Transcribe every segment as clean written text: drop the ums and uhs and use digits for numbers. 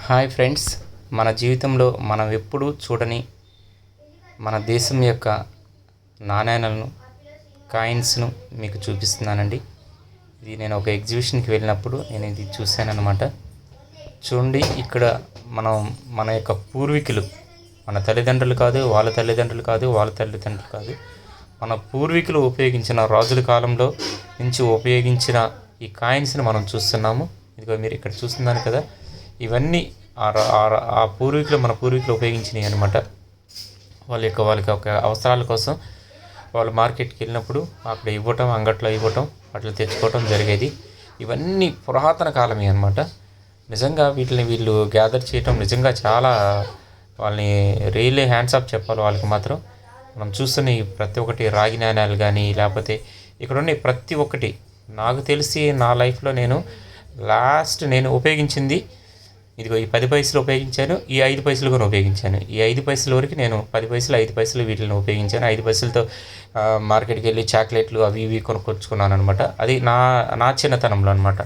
Hi friends, మన జీవితంలో మనం ఎప్పుడూ చూడని మన దేశం యొక్క నాణేలను కాయిన్స్ను మీకు చూపిస్తున్నానండి. ఇది నేను ఒక ఎగ్జిబిషన్కి వెళ్ళినప్పుడు నేను ఇది చూశానన్నమాట. చూడండి, ఇక్కడ మన యొక్క పూర్వీకులు, మన తల్లిదండ్రులు కాదు, వాళ్ళ తల్లిదండ్రులు కాదు, వాళ్ళ తల్లిదండ్రులు కాదు, మన పూర్వీకులు ఉపయోగించిన రాజుల కాలంలో నుంచి ఉపయోగించిన ఈ కాయిన్స్ని మనం చూస్తున్నాము. ఇదిగో మీరు ఇక్కడ చూస్తున్నారు కదా, ఇవన్నీ ఆ పూర్వీకులు, మన పూర్వీకులు ఉపయోగించినవి అనమాట. వాళ్ళకి ఒక అవసరాల కోసం వాళ్ళు మార్కెట్కి వెళ్ళినప్పుడు అక్కడ ఇవ్వటం, అంగట్లో ఇవ్వటం, అట్లా తెచ్చుకోవటం జరిగేది. ఇవన్నీ పురాతన కాలమే అనమాట. నిజంగా వీళ్ళు గ్యాదర్ చేయటం నిజంగా చాలా, వాళ్ళని రియల్లీ హ్యాండ్స్ ఆఫ్ చెప్పాలి వాళ్ళకి మాత్రం. మనం చూస్తున్న ఈ ప్రతి ఒక్కటి రాగి నాణ్యాలు కానీ, లేకపోతే ఇక్కడ ఉన్న ప్రతి ఒక్కటి నాకు తెలిసి నా లైఫ్లో నేను ఉపయోగించింది ఇదిగో ఈ 10 పైసలు ఉపయోగించాను, ఈ 5 పైసలు కూడా ఉపయోగించాను. ఈ 5 పైసల వరకు నేను 10 పైసలు 5 పైసలు వీటిని ఉపయోగించాను. 5 పైసలతో మార్కెట్కి వెళ్ళి చాక్లెట్లు అవి ఇవి కొనుక్కొచ్చుకున్నాను అనమాట. అది నా చిన్నతనంలో అనమాట.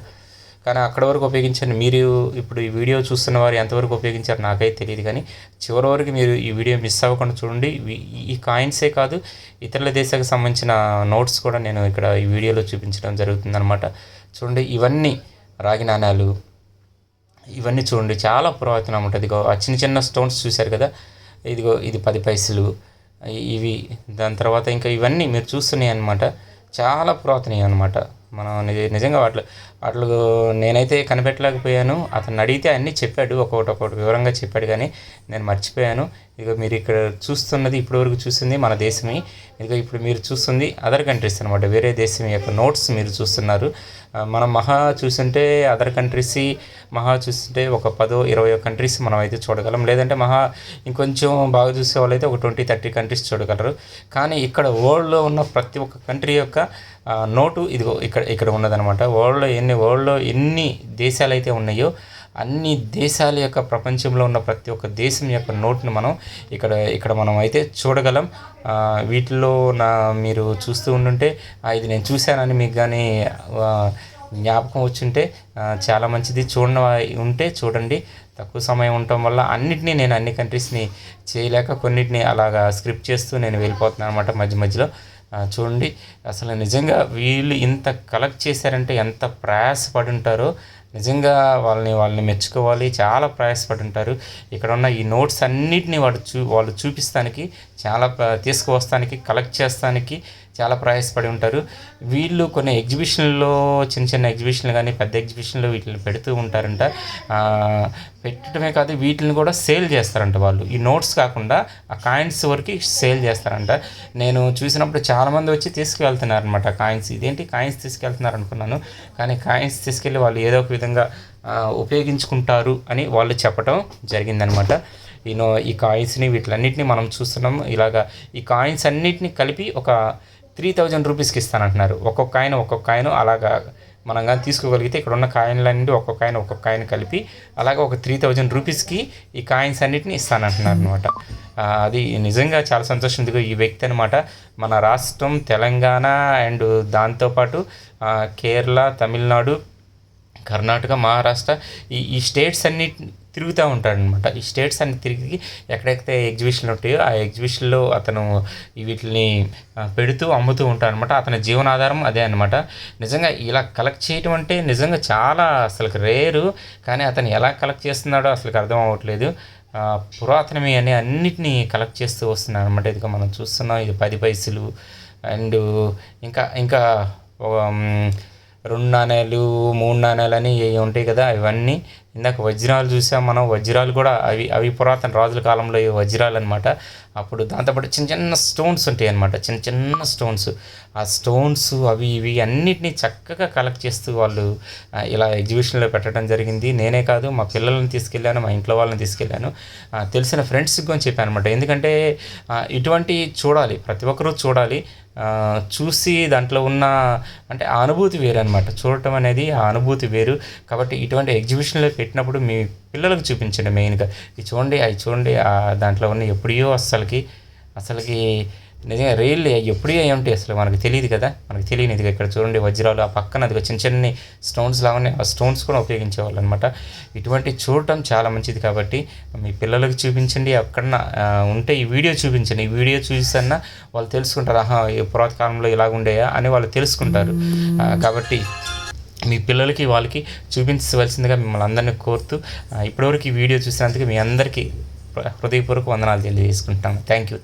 కానీ అక్కడ వరకు ఉపయోగించాను. మీరు ఇప్పుడు ఈ వీడియో చూస్తున్న వారు ఎంతవరకు ఉపయోగించారు నాకైతే తెలియదు, కానీ చివరి వరకు మీరు ఈ వీడియో మిస్ అవ్వకుండా చూడండి. ఈ కాయిన్సే కాదు, ఇతరుల దేశాలకు సంబంధించిన నోట్స్ కూడా నేను ఇక్కడ ఈ వీడియోలో చూపించడం జరుగుతుందన్నమాట. చూడండి, ఇవన్నీ రాగి నాణ్యాలు, ఇవన్నీ చూడండి చాలా పురాతనం ఉంటుంది. ఇదిగో ఆ చిన్న చిన్న స్టోన్స్ చూశారు కదా, ఇదిగో ఇది 10 పైసలు ఇవి. దాని తర్వాత ఇంకా ఇవన్నీ మీరు చూస్తున్నాయి అన్నమాట, చాలా పురాతనవి అనమాట. మనం నిజంగా వాటిలో నేనైతే కనిపెట్టలేకపోయాను. అతను అడిగితే అన్నీ చెప్పాడు, ఒక్కొక్కటి వివరంగా చెప్పాడు, కానీ నేను మర్చిపోయాను. ఇదిగో మీరు ఇక్కడ చూస్తున్నది, ఇప్పటివరకు చూస్తుంది మన దేశమే. ఇదిగో ఇప్పుడు మీరు చూస్తుంది అదర్ కంట్రీస్ అనమాట, వేరే దేశం యొక్క నోట్స్ మీరు చూస్తున్నారు. మనం చూస్తుంటే అదర్ కంట్రీస్ చూస్తుంటే ఒక 10-20 కంట్రీస్ మనం అయితే చూడగలం. లేదంటే ఇంకొంచెం బాగా చూసే వాళ్ళైతే ఒక 20-30 కంట్రీస్ చూడగలరు. కానీ ఇక్కడ వరల్డ్లో ఉన్న ప్రతి ఒక్క కంట్రీ యొక్క నోటు ఇదిగో ఇక్కడ ఉన్నదనమాట. వరల్డ్లో ఎన్ని దేశాలు అయితే ఉన్నాయో అన్ని దేశాల యొక్క, ప్రపంచంలో ఉన్న ప్రతి ఒక్క దేశం యొక్క నోట్ను మనం ఇక్కడ మనం అయితే చూడగలం. వీటిలో మీరు చూస్తూ ఉంటుంటే ఇది నేను చూశానని మీకు కానీ జ్ఞాపకం వచ్చుంటే చాలా మంచిది. ఉంటే చూడండి. తక్కువ సమయం ఉండటం వల్ల నేను అన్ని కంట్రీస్ని చేయలేక కొన్నిటిని అలాగా స్క్రిప్ట్ చేస్తూ నేను వెళ్ళిపోతున్నాను అనమాట మధ్యలో. చూడండి, అసలు నిజంగా వీళ్ళు ఇంత కలెక్ట్ చేశారంటే ఎంత ప్రయాసపడి ఉంటారో. నిజంగా వాళ్ళని మెచ్చుకోవాలి. చాలా ప్రయాసపడి ఉంటారు. ఇక్కడ ఉన్న ఈ నోట్స్ అన్నిటిని వాళ్ళు చూపిస్తానికి, చాలా తీసుకువస్తానికి, కలెక్ట్ చేస్తానికి చాలా ప్రయాసపడి ఉంటారు. వీళ్ళు కొన్ని ఎగ్జిబిషన్లో, చిన్న ఎగ్జిబిషన్లు కానీ పెద్ద ఎగ్జిబిషన్లో వీటిని పెడుతూ ఉంటారంట. పెట్టడమే కాదు, వీటిని కూడా సేల్ చేస్తారంట వాళ్ళు. ఈ నోట్స్ కాకుండా ఆ కాయిన్స్ వరకు సేల్ చేస్తారంట. నేను చూసినప్పుడు చాలామంది వచ్చి తీసుకువెళ్తున్నారు అనమాట కాయిన్స్. ఇదేంటి కాయిన్స్ తీసుకెళ్తున్నారు అనుకున్నాను, కానీ కాయిన్స్ తీసుకెళ్ళి వాళ్ళు ఏదో ఒక విధంగా ఉపయోగించుకుంటారు అని వాళ్ళు చెప్పడం జరిగిందనమాట. ఈ కాయిన్స్ని వీటిలన్నిటిని మనం చూస్తున్నాం. ఇలాగా ఈ కాయిన్స్ అన్నిటిని కలిపి ఒక 3000 రూపీస్కి ఇస్తానంటున్నారు. ఒక్కొక్క కాయిన్ అలాగా మనం కానీ తీసుకోగలిగితే ఇక్కడ ఉన్న కాయిన్లన్నీ ఒక్కొక్క కాయిన్ కలిపి అలాగా ఒక 3000 రూపీస్కి ఈ కాయిన్స్ అన్నిటిని ఇస్తానంటున్నారు అనమాట. అది నిజంగా చాలా సంతోషం. ఇదిగో ఈ వ్యక్తి అనమాట మన రాష్ట్రం తెలంగాణ అండ్ దాంతోపాటు కేరళ, తమిళనాడు, కర్ణాటక, మహారాష్ట్ర ఈ స్టేట్స్ అన్ని తిరుగుతూ ఉంటాడనమాట. ఈ స్టేట్స్ అన్ని తిరిగి ఎక్కడెక్కడైతే ఎగ్జిబిషన్లు ఉంటాయో ఆ ఎగ్జిబిషన్లో అతను వీటిని పెడుతూ అమ్ముతూ ఉంటాడనమాట. అతని జీవనాధారం అదే అనమాట. నిజంగా ఇలా కలెక్ట్ చేయటం అంటే నిజంగా చాలా అసలు రేరు, కానీ అతను ఎలా కలెక్ట్ చేస్తున్నాడో అసలు అర్థం అవ్వట్లేదు. పురాతనమే అని అన్నిటినీ కలెక్ట్ చేస్తూ వస్తున్నాడు అనమాట. ఇదిగా మనం చూస్తున్నాం, ఇది 10 పైసలు అండ్ ఇంకా 2 నాణేలు, 3 నాణేలు అని ఉంటాయి కదా, ఇవన్నీ. ఇందాక వజ్రాలు చూసాం మనం. వజ్రాలు కూడా అవి పురాతన రాజుల కాలంలో వజ్రాలు అనమాట. అప్పుడు దాంతోపాటు చిన్న స్టోన్స్ ఉంటాయి అనమాట, చిన్న స్టోన్స్. ఆ స్టోన్స్ అవి ఇవి అన్నిటినీ చక్కగా కలెక్ట్ చేస్తూ వాళ్ళు ఇలా ఎగ్జిబిషన్లో పెట్టడం జరిగింది. నేనే కాదు, మా పిల్లల్ని తీసుకెళ్ళాను, మా ఇంట్లో వాళ్ళని తీసుకెళ్ళాను, తెలిసిన ఫ్రెండ్స్కి కూడా చెప్పాను అనమాట. ఎందుకంటే ఇటువంటి చూడాలి, ప్రతి ఒక్కరూ చూడాలి. చూసి దాంట్లో ఉన్న అంటే ఆ అనుభూతి వేరు అనమాట. చూడటం అనేది ఆ అనుభూతి వేరు. కాబట్టి ఇటువంటి ఎగ్జిబిషన్లో పెట్టినప్పుడు మీ పిల్లలకు చూపించండి మెయిన్గా. ఇది చూడండి, అవి చూడండి, దాంట్లో ఉన్న ఎప్పుడో అసలుకి నిజంగా రియల్లీ ఎప్పుడూ అయి ఉంటాయి అసలు మనకు తెలియదు కదా, మనకు తెలియనిదిగా. ఇక్కడ చూడండి వజ్రాలు, ఆ పక్కన అదిగో చిన్న చిన్ని స్టోన్స్ లాగానే ఆ స్టోన్స్ కూడా ఉపయోగించేవాళ్ళు అనమాట. ఇటువంటి చూడటం చాలా మంచిది కాబట్టి మీ పిల్లలకు చూపించండి. ఎక్కడన్నా ఉంటే ఈ వీడియో చూపించండి. ఈ వీడియో చూసినా వాళ్ళు తెలుసుకుంటారు, ఆహా ఈ పురాతన కాలంలో ఇలాగ ఉండేయా అని వాళ్ళు తెలుసుకుంటారు. కాబట్టి మీ పిల్లలకి వాళ్ళకి చూపించవలసిందిగా మిమ్మల్ని అందరినీ కోరుతూ ఇప్పటివరకు ఈ వీడియో చూసినందుకు మీ అందరికీ హృదయపూర్వక వందనాలు తెలియజేసుకుంటాను. Thank you.